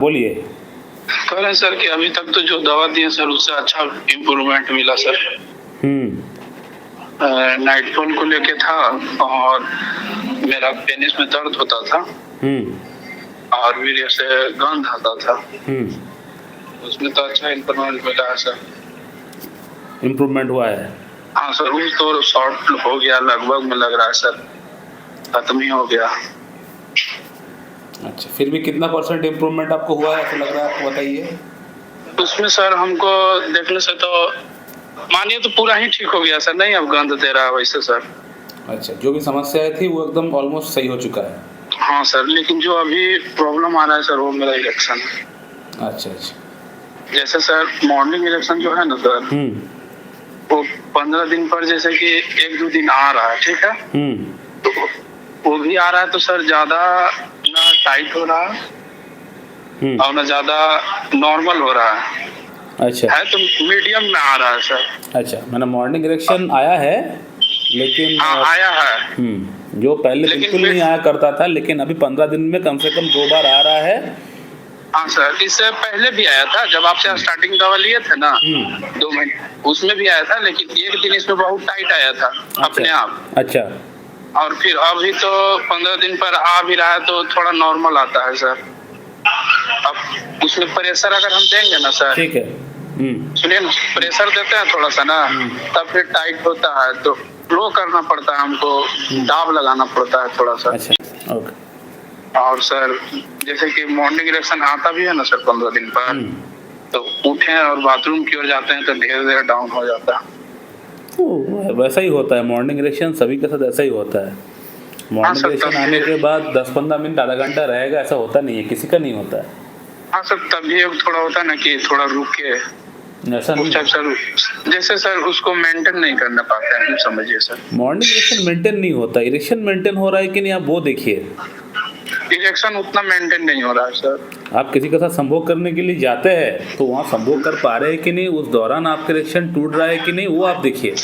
बोलिए। कह रहे हैं सर कि अभी तक तो जो दवा दिए सर उससे अच्छा इम्प्रूवमेंट मिला सर। नाइटफॉल को लेके था और मेरा पेनिस में दर्द होता था और वीर्य से गंध आता था। उसमें तो अच्छा इम्प्रूवमेंट मिला है सर। इम्प्रूवमेंट हुआ है? हाँ सर, वो तो शॉर्ट हो गया लगभग, में लग रहा है सर खत्म ही हो गया। अच्छा, फिर भी कितना % इम्प्रूवमेंट आपको हुआ है ऐसा लग रहा है आपको, बताइए। उसमें सर हमको देखने से तो मानिए तो पूरा ही ठीक हो गया सर, नहीं अब गंध दे रहा है वैसे सर। अच्छा, जो भी समस्याएं थी वो एकदम ऑलमोस्ट सही हो चुका है? हाँ सर, लेकिन जो अभी प्रॉब्लम आ रहा है सर वो मेरा इरेक्शन है। अच्छा। जैसे सर मॉर्निंग इरेक्शन जो है ना सर, वो 15 दिन पर जैसे कि 1-2 दिन आ रहा है, ठीक है, तो वो भी आ रहा है तो सर ज्यादा ना टाइट हो रहा है और ना ज्यादा नॉर्मल हो रहा है। अच्छा है तो मीडियम में आ रहा है सर। अच्छा, मैंने मॉर्निंग इरेक्शन आया है लेकिन आया है जो पहले बिल्कुल नहीं आया करता था, लेकिन अभी 15 दिन में कम से कम 2 बार आ रहा है। हाँ सर, इससे पहले भी आया था जब आपसे स्टार्टिंग दवा लिए थे ना 2 महीने, उसमें भी आया था, लेकिन एक दिन इसमें बहुत टाइट आया था अपने आप। अच्छा। और फिर अभी तो 15 दिन पर आ भी रहा है तो थोड़ा नॉर्मल आता है सर। अब उसमें प्रेशर अगर हम देंगे ना सर, ठीक है, सुनिए ना, प्रेशर देते हैं थोड़ा सा ना, तब फिर टाइट होता है तो फ्लो करना पड़ता है हमको, दाब लगाना पड़ता है थोड़ा सा। अच्छा, ओके। और सर जैसे कि मॉर्निंग इरेक्शन आता भी है ना सर 15 दिन पर, तो उठे और बाथरूम की ओर जाते हैं तो धीरे धीरे डाउन हो जाता है। वैसा ही होता है, मॉर्निंग इरेक्शन सभी के साथ ऐसा ही होता है। मॉर्निंग इरेक्शन आने के बाद 10-15 मिनट आधा घंटा रहेगा, ऐसा होता नहीं है, किसी का नहीं होता है। हाँ सर, तभी थोड़ा होता है ना कि थोड़ा रुक के ऐसा नहीं सर, जैसे सर उसको मेंटेन नहीं करना पाते हैं, समझिए सर। मॉर्निंग इरेक्शन मेंटेन नहीं होता, इरेक्शन मेंटेन हो रहा है कि नहीं आप वो देखिए। इरेक्शन उतना मेंटेन नहीं हो रहा है सर। आप किसी के साथ संभोग करने के लिए जाते हैं तो वहाँ संभोग कर पा रहे हैं कि नहीं, उस दौरान आपका इरेक्शन टूट रहा है कि नहीं, वो आप देखिए।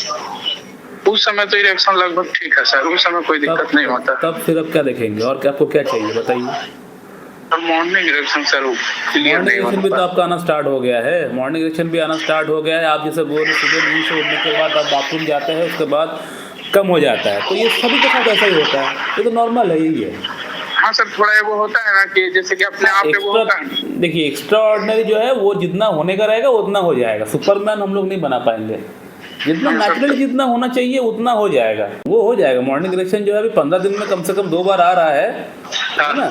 उस समय तो इरेक्शन लगभग ठीक है सर, उस समय कोई दिक्कत नहीं होता। तब फिर अब क्या देखेंगे और आपको क्या चाहिए बताइए। मॉर्निंग इरेक्शन सर क्लियर नहीं इरेक्शन भी तो आपका आना स्टार्ट हो गया है, मॉर्निंग इरेक्शन भी आना स्टार्ट हो गया है। आप जैसे बोल रहे सुबह नींद से उठने के बाद आप बाथरूम जाते हैं, उसके बाद कम हो जाता है, तो ये सभी के साथ ऐसा ही होता है, ये तो नॉर्मल है, यही है। हाँ सर, थोड़ा वो होता है ना कि जैसे कि अपने आप पे वो होता है। देखिए, एक्स्ट्रा ऑर्डिनरी जो है वो जितना होने का रहेगा उतना हो जाएगा, सुपरमैन हम लोग नहीं बना पाएंगे। जितना नेचुरली जितना होना चाहिए उतना हो जाएगा, वो हो जाएगा। मॉर्निंग इरेक्शन जो है अभी 15 दिन में कम से कम 2 बार आ रहा है ना,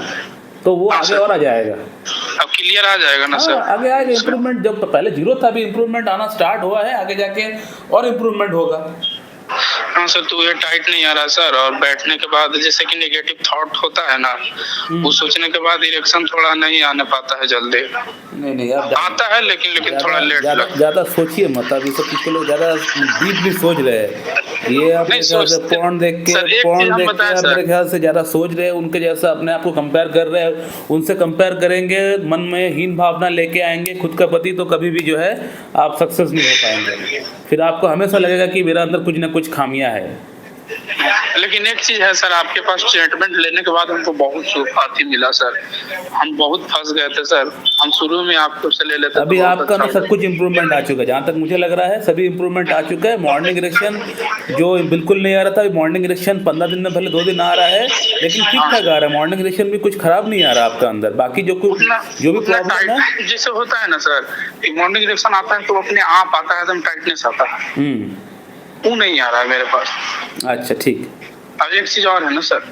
तो वो आगे और आ जाएगा, अब क्लियर आ जाएगा ना सर। आगे आएगा इम्प्रूवमेंट। जब पहले 0 था, अभी इम्प्रूवमेंट आना स्टार्ट हुआ है, आगे जाके और इम्प्रूवमेंट होगा। हाँ सर, तो ये टाइट नहीं आ रहा सर, और बैठने के बाद जैसे कि नेगेटिव थॉट होता है ना, वो सोचने के बाद इरेक्शन थोड़ा नहीं आने पाता है जल्दी। नहीं आता है लेकिन थोड़ा लेट लगता है। ज़्यादा सोचिए मत, अभी सब कुछ लोग ज़्यादा डीपली सोच रहे हैं। ये अपने ख्याल से पॉर्न देख के मेरे ख्याल से ज़्यादा सोच रहे हैं, उनके जैसा अपने आप को कंपेयर कर रहे हैं। उनसे कंपेयर करेंगे, मन में हीन भावना लेके आएंगे खुद का प्रति, तो कभी भी जो है आप सक्सेस नहीं हो पाएंगे। फिर आपको हमेशा लगेगा कि मेरा अंदर कुछ ना कुछ खामियां है। लेकिन एक चीज है सर, आपके पास ट्रीटमेंट लेने के बाद हमको बहुत सुखाती मिला सर, हम बहुत फंस गए थे सर। हम शुरू में आपको से ले लेते, अभी आपका ना सब कुछ इम्प्रूवमेंट आ चुका है, जहाँ तक मुझे लग रहा है सभी इम्प्रूवमेंट आ चुका है। मॉर्निंग इरेक्शन जो बिल्कुल नहीं आ रहा था, मॉर्निंग इरेक्शन 15 दिन में भले 2 दिन आ रहा है, लेकिन ठीक ठाक आ रहा है। मॉर्निंग इरेक्शन भी कुछ खराब नहीं आ रहा आपका अंदर। बाकी जो भी प्रॉब्लम है, जैसे होता है ना सर, मॉर्निंग इरेक्शन आता है तो अपने आप आता है, एकदम टाइटनेस आता है, वो नहीं आ रहा है मेरे पास। अच्छा, ठीक। अब एक चीज और है ना सर,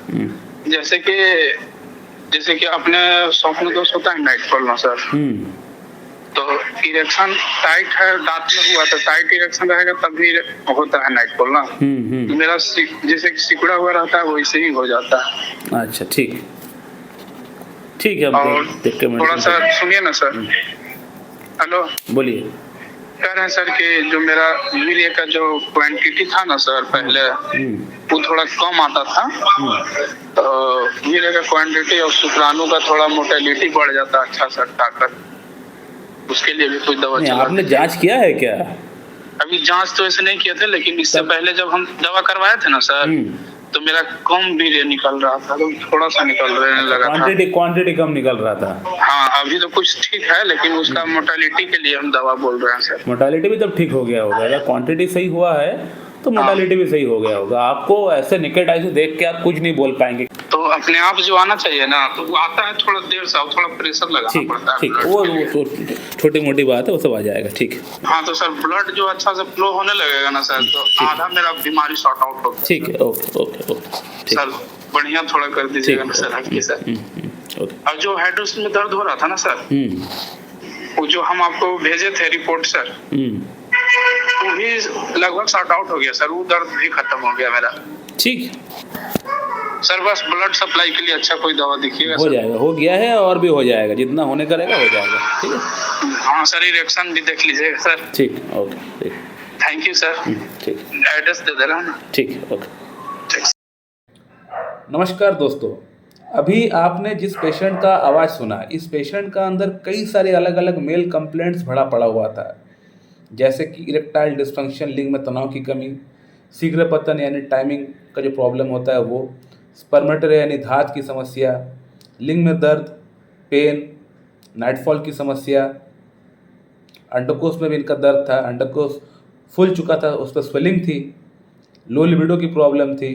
जैसे कि अपने स्वप्न दोष होता है नाइटफॉल ना सर, तो इरेक्शन टाइट है, दांत में हुआ तो टाइट इरेक्शन रहेगा तभी होता है नाइटफॉल ना। मेरा जैसे सिकुड़ा हुआ रहता है वैसे ही हो जाता है। अच्छा, ठीक है। और थोड़ा सा सुनिए ना सर। हेलो, बोलिए। कह रहे हैं सर कि जो मेरा वीर्य का जो क्वांटिटी था ना सर पहले, वो थोड़ा कम आता था, तो वीर्य का क्वांटिटी और शुक्राणु का थोड़ा मोटेलिटी बढ़ जाता है अच्छा सा ताकत, उसके लिए भी कुछ दवा चला। आपने जांच किया है क्या? अभी जांच तो ऐसे नहीं किए थे, लेकिन इससे पहले जब हम दवा करवाए थे ना सर, तो मेरा कम भी निकल रहा था, तो थोड़ा सा रहने लगा था। क्वांटिटी कम निकल रहा था। हाँ, अभी तो कुछ ठीक है, लेकिन उसका मोटालिटी के लिए हम दवा बोल रहे हैं सर। मोटालिटी भी तब ठीक हो गया होगा, अगर क्वांटिटी सही हुआ है तो मोटालिटी भी सही हो गया होगा। आपको ऐसे नेकेड आई से देख के आप कुछ नहीं बोल पाएंगे। तो अपने आप जो आना चाहिए ना, तो वो आता है थोड़ा देर से, थोड़ा प्रेशर लगाना पड़ता है। ठीक, वो तो छोटी मोटी बात है, वो सब आ जाएगा। ठीक। हाँ, तो सर ब्लड जो अच्छा से फ्लो होने लगेगा ना सर, तो आधा मेरा बीमारी सॉर्ट आउट होगा। ठीक है, ओके ओके ओके सर, बढ़िया थोड़ा कर दीजिएगा ना सर, आपकी सर। और जो हाइड्रोस में दर्द हो रहा था ना सर, वो जो हम आपको भेजे थे रिपोर्ट सर, वो भी लगभग सॉर्ट आउट हो गया सर, वो दर्द भी खत्म हो गया मेरा। ठीक सर, बस ब्लड सप्लाई के लिए अच्छा कोई दवा दिखिएगा। हो जाएगा, हो गया है और भी हो जाएगा, जितना होने का रहेगा हो जाएगा। ठीक है। हाँ सर, इरेक्शन भी देख लीजिएगा सर। ठीक, ओके, ठीक, थैंक यू सर। ठीक, एड्रेस दे दे रहा हूँ ना। ठीक, ओके। नमस्कार दोस्तों, अभी आपने जिस पेशेंट का आवाज़ सुना, इस पेशेंट का अंदर कई सारे अलग अलग मेल कंप्लेंट्स भरा पड़ा हुआ था, जैसे कि इरेक्टाइल डिस्फंक्शन, लिंग में तनाव की कमी, शीघ्र पतन यानी टाइमिंग का जो प्रॉब्लम होता है वो, स्पर्मेटरी यानी धात की समस्या, लिंग में दर्द, पेन, नाइटफॉल की समस्या, अंडकोश में भी इनका दर्द था, अंडकोश फूल चुका था, उस पर स्वेलिंग थी, लो लिबिडो की प्रॉब्लम थी,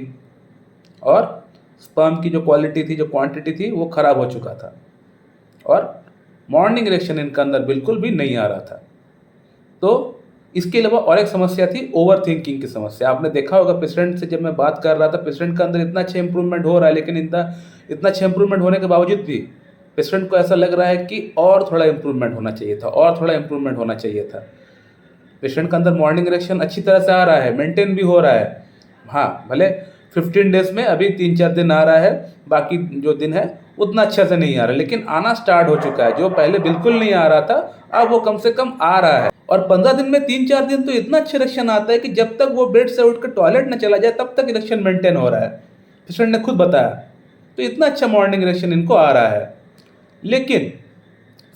और स्पर्म की जो क्वालिटी थी, जो क्वांटिटी थी, वो ख़राब हो चुका था, और मॉर्निंग इरेक्शन इनका अंदर बिल्कुल भी नहीं आ रहा था। तो इसके अलावा और एक समस्या थी, ओवर थिंकिंग की समस्या। आपने देखा होगा पेशेंट से जब मैं बात कर रहा था, पेशेंट का अंदर इतना अच्छा इंप्रूवमेंट हो रहा है, लेकिन इतना अच्छा इंप्रूवमेंट होने के बावजूद भी पेशेंट को ऐसा लग रहा है कि और थोड़ा इंप्रूवमेंट होना चाहिए था, और थोड़ा इंप्रूवमेंट होना चाहिए था। पेशेंट का अंदर मॉर्निंग इरेक्शन अच्छी तरह से आ रहा है, मेंटेन भी हो रहा है। हाँ, भले 15 डेज में अभी 3-4 दिन आ रहा है, बाकी जो दिन है उतना अच्छा से नहीं आ रहा, लेकिन आना स्टार्ट हो चुका है। जो पहले बिल्कुल नहीं आ रहा था, अब वो कम से कम आ रहा है। और 15 दिन में 3-4 दिन तो इतना अच्छा इरेक्शन आता है कि जब तक वो बेड से उठ कर टॉयलेट न चला जाए तब तक इरेक्शन मेंटेन हो रहा है। पेशेंट ने खुद बताया, तो इतना अच्छा मॉर्निंग इरेक्शन इनको आ रहा है। लेकिन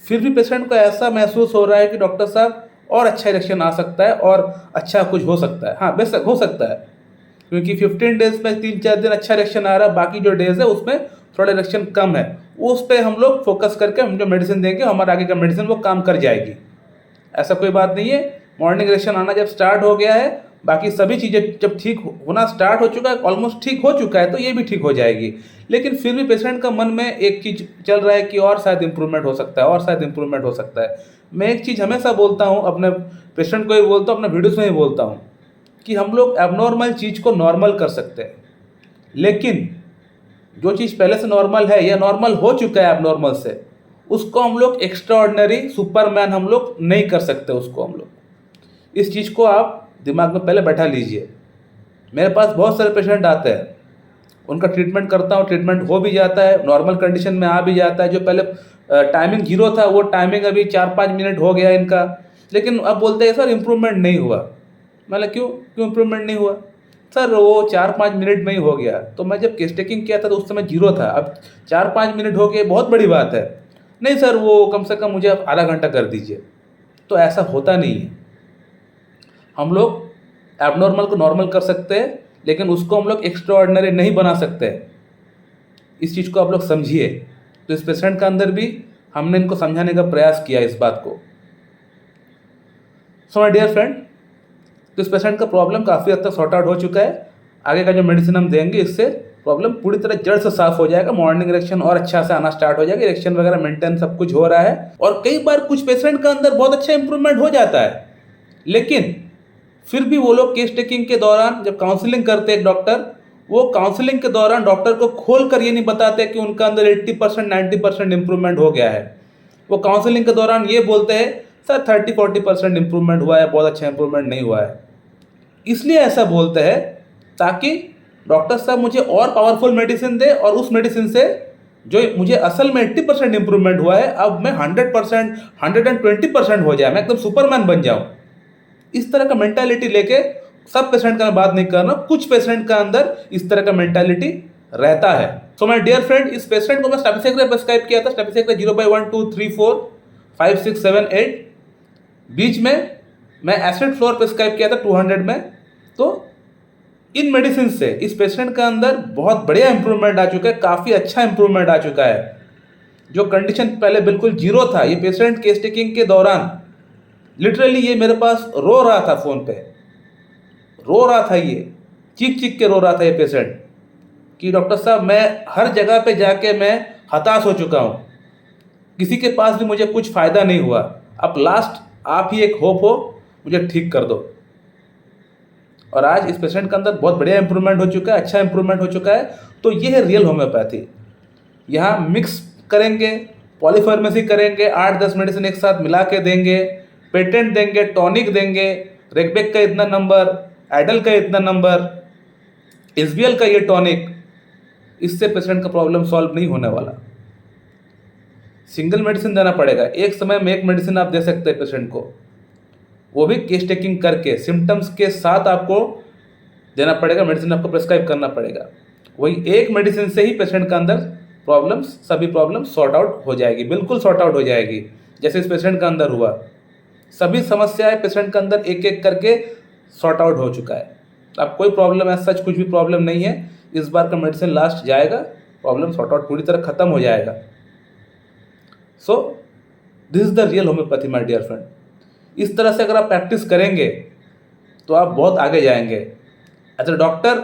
फिर भी पेशेंट को ऐसा महसूस हो रहा है कि डॉक्टर साहब और अच्छा इरेक्शन आ सकता है और अच्छा कुछ हो सकता है। हाँ, बेशक हो सकता है, क्योंकि 15 डेज में 3-4 दिन अच्छा इरेक्शन आ रहा है, बाकी जो डेज है उसमें थोड़ा इरेक्शन कम है। उस पर हम लोग फोकस करके हम जो मेडिसिन देंगे, हमारा आगे का मेडिसिन वो काम कर जाएगी। ऐसा कोई बात नहीं है। मॉर्निंग इरेक्शन आना जब स्टार्ट हो गया है, बाकी सभी चीज़ें जब ठीक होना स्टार्ट हो चुका है, ऑलमोस्ट ठीक हो चुका है, तो ये भी ठीक हो जाएगी। लेकिन फिर भी पेशेंट का मन में एक चीज़ चल रहा है कि और शायद इंप्रूवमेंट हो सकता है, और शायद इंप्रूवमेंट हो सकता है। मैं एक चीज़ हमेशा बोलता हूँ, अपने पेशेंट को ही बोलता हूँ, अपने वीडियोज़ में ही बोलता हूँ कि हम लोग एबनॉर्मल चीज़ को नॉर्मल कर सकते हैं, लेकिन जो चीज़ पहले से नॉर्मल है या नॉर्मल हो चुका है एबनॉर्मल से, उसको हम लोग एक्स्ट्राऑर्डिनरी सुपरमैन हम लोग नहीं कर सकते। उसको हम लोग, इस चीज़ को आप दिमाग में पहले बैठा लीजिए। मेरे पास बहुत सारे पेशेंट आते हैं, उनका ट्रीटमेंट करता हूँ, ट्रीटमेंट हो भी जाता है, नॉर्मल कंडीशन में आ भी जाता है। जो पहले टाइमिंग 0 था, वो टाइमिंग अभी 4-5 मिनट हो गया इनका, लेकिन अब बोलते हैं सर इम्प्रूवमेंट नहीं हुआ। मतलब क्यों इम्प्रूवमेंट नहीं हुआ सर? वो 4-5 मिनट में ही हो गया। तो मैं जब केस टेकिंग किया था तो उस समय 0 था, अब 4-5 मिनट हो गए, बहुत बड़ी बात है। नहीं सर, वो कम से कम मुझे आप आधा घंटा कर दीजिए। तो ऐसा होता नहीं है। हम लोग एबनॉर्मल को नॉर्मल कर सकते हैं, लेकिन उसको हम लोग एक्स्ट्राऑर्डिनरी नहीं बना सकते। इस चीज़ को आप लोग समझिए। तो इस पेशेंट का अंदर भी हमने इनको समझाने का प्रयास किया इस बात को। सो माय डियर फ्रेंड, तो इस पेशेंट का प्रॉब्लम काफ़ी हद तक सॉर्ट आउट हो चुका है। आगे का जो मेडिसिन हम देंगे, इससे प्रॉब्लम पूरी तरह जड़ से साफ हो जाएगा, मॉर्निंग इरेक्शन और अच्छा से आना स्टार्ट हो जाएगा, इरेक्शन वगैरह मेंटेन सब कुछ हो रहा है। और कई बार कुछ पेशेंट का अंदर बहुत अच्छा इंप्रूवमेंट हो जाता है, लेकिन फिर भी वो लोग केस टेकिंग के दौरान जब काउंसलिंग करते हैं डॉक्टर, वो काउंसलिंग के दौरान डॉक्टर को खोल कर ये नहीं बताते कि उनका अंदर 80% 90% इंप्रूवमेंट हो गया है। वो काउंसलिंग के दौरान ये बोलते हैं सर 30-40% इंप्रूवमेंट हुआ है, बहुत अच्छा इंप्रूवमेंट नहीं हुआ है। इसलिए ऐसा बोलते हैं ताकि डॉक्टर साहब मुझे और पावरफुल मेडिसिन दे, और उस मेडिसिन से जो मुझे असल में 80% इंप्रूवमेंट हुआ है, अब मैं 100% 120% हो जाए, मैं एकदम सुपरमैन बन जाऊं। इस तरह का मेंटालिटी लेके, सब पेशेंट का मैं बात नहीं कर रहा, कुछ पेशेंट का अंदर इस तरह का मेंटालिटी रहता है। सो माय डियर फ्रेंड, इस पेशेंट को मैं स्टेपिसेग्रा प्रिस्क्राइब किया था, स्टेपिसेग्रा 0/1 2 3 4 5 6 7 8। बीच में मैं एसिड फ्लोर प्रिस्क्राइब किया था 200 में। तो इन मेडिसिन से इस पेशेंट का अंदर बहुत बढ़िया इंप्रूवमेंट आ चुका है, काफ़ी अच्छा इंप्रूवमेंट आ चुका है। जो कंडीशन पहले बिल्कुल जीरो था, ये पेशेंट केस टेकिंग के दौरान लिटरली ये मेरे पास रो रहा था, फ़ोन पे रो रहा था, ये चीख चीख के रो रहा था ये पेशेंट कि डॉक्टर साहब मैं हर जगह पे जाके मैं हताश हो चुका हूँ, किसी के पास भी मुझे कुछ फ़ायदा नहीं हुआ, अब लास्ट आप ही एक होप हो, मुझे ठीक कर दो। और आज इस पेशेंट के अंदर बहुत बढ़िया इंप्रूवमेंट हो चुका है, अच्छा इंप्रूवमेंट हो चुका है। तो ये है रियल होम्योपैथी। यहाँ मिक्स करेंगे, पॉलीफार्मेसी करेंगे, 8-10 मेडिसिन एक साथ मिला के देंगे, पेटेंट देंगे, टॉनिक देंगे, रेगबेक का इतना नंबर, एडल का इतना नंबर, एसबीएल का ये टॉनिक, इससे पेशेंट का प्रॉब्लम सॉल्व नहीं होने वाला। सिंगल मेडिसिन देना पड़ेगा, एक समय में एक मेडिसिन आप दे सकते हैं पेशेंट को, वो भी केस टेकिंग करके सिम्टम्स के साथ आपको देना पड़ेगा, मेडिसिन आपको प्रेस्क्राइब करना पड़ेगा। वही एक मेडिसिन से ही पेशेंट का अंदर प्रॉब्लम्स, सभी प्रॉब्लम सॉर्ट आउट हो जाएगी, बिल्कुल सॉर्ट आउट हो जाएगी। जैसे इस पेशेंट का अंदर हुआ, सभी समस्याएं पेशेंट का अंदर एक एक करके सॉर्ट आउट हो चुका है। अब कोई प्रॉब्लम है सच, कुछ भी प्रॉब्लम नहीं है। इस बार का मेडिसिन लास्ट जाएगा, प्रॉब्लम सॉर्ट आउट पूरी तरह खत्म हो जाएगा। So this is the real homeopathy my dear friend. इस तरह से अगर आप प्रैक्टिस करेंगे तो आप बहुत आगे जाएंगे। एज अ डॉक्टर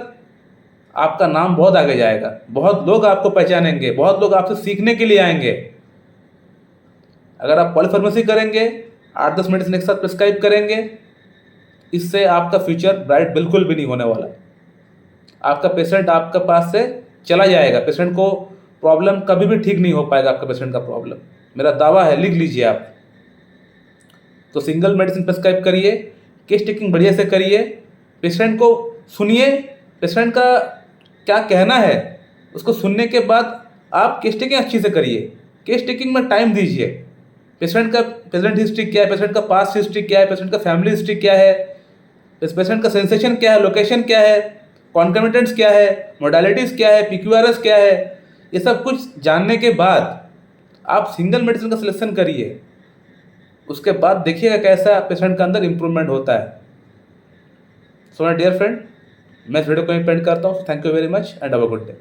आपका नाम बहुत आगे जाएगा, बहुत लोग आपको पहचानेंगे, बहुत लोग आपसे सीखने के लिए आएंगे। अगर आप पॉलीफार्मेसी करेंगे, 8-10 मेडिसिन एक साथ प्रिस्क्राइब करेंगे, इससे आपका फ्यूचर ब्राइट बिल्कुल भी नहीं होने वाला। आपका पेशेंट आपके पास से चला जाएगा, पेशेंट को प्रॉब्लम कभी भी ठीक नहीं हो पाएगा। आपका पेशेंट का प्रॉब्लम, मेरा दावा है, लिख लीजिए आप। तो सिंगल मेडिसिन प्रिस्क्राइब करिए, केस टेकिंग बढ़िया से करिए, पेशेंट को सुनिए, पेशेंट का क्या कहना है उसको सुनने के बाद आप केस टेकिंग अच्छी से करिए। केस टेकिंग में टाइम दीजिए, पेशेंट का प्रेजेंट हिस्ट्री क्या है, पेशेंट का पास्ट हिस्ट्री क्या है, पेशेंट का फैमिली हिस्ट्री क्या है, इस पेशेंट का सेंसेशन क्या है, लोकेशन क्या है, कॉन्कमिटेंट्स क्या है, मोडालिटीज़ क्या है, PQRS क्या है, ये सब कुछ जानने के बाद आप सिंगल मेडिसिन का सिलेक्शन करिए। उसके बाद देखिएगा कैसा पेशेंट का अंदर इंप्रूवमेंट होता है। सो माय डियर फ्रेंड, मैं इस वीडियो को एंड करता हूँ। Thank you very much and have a good day.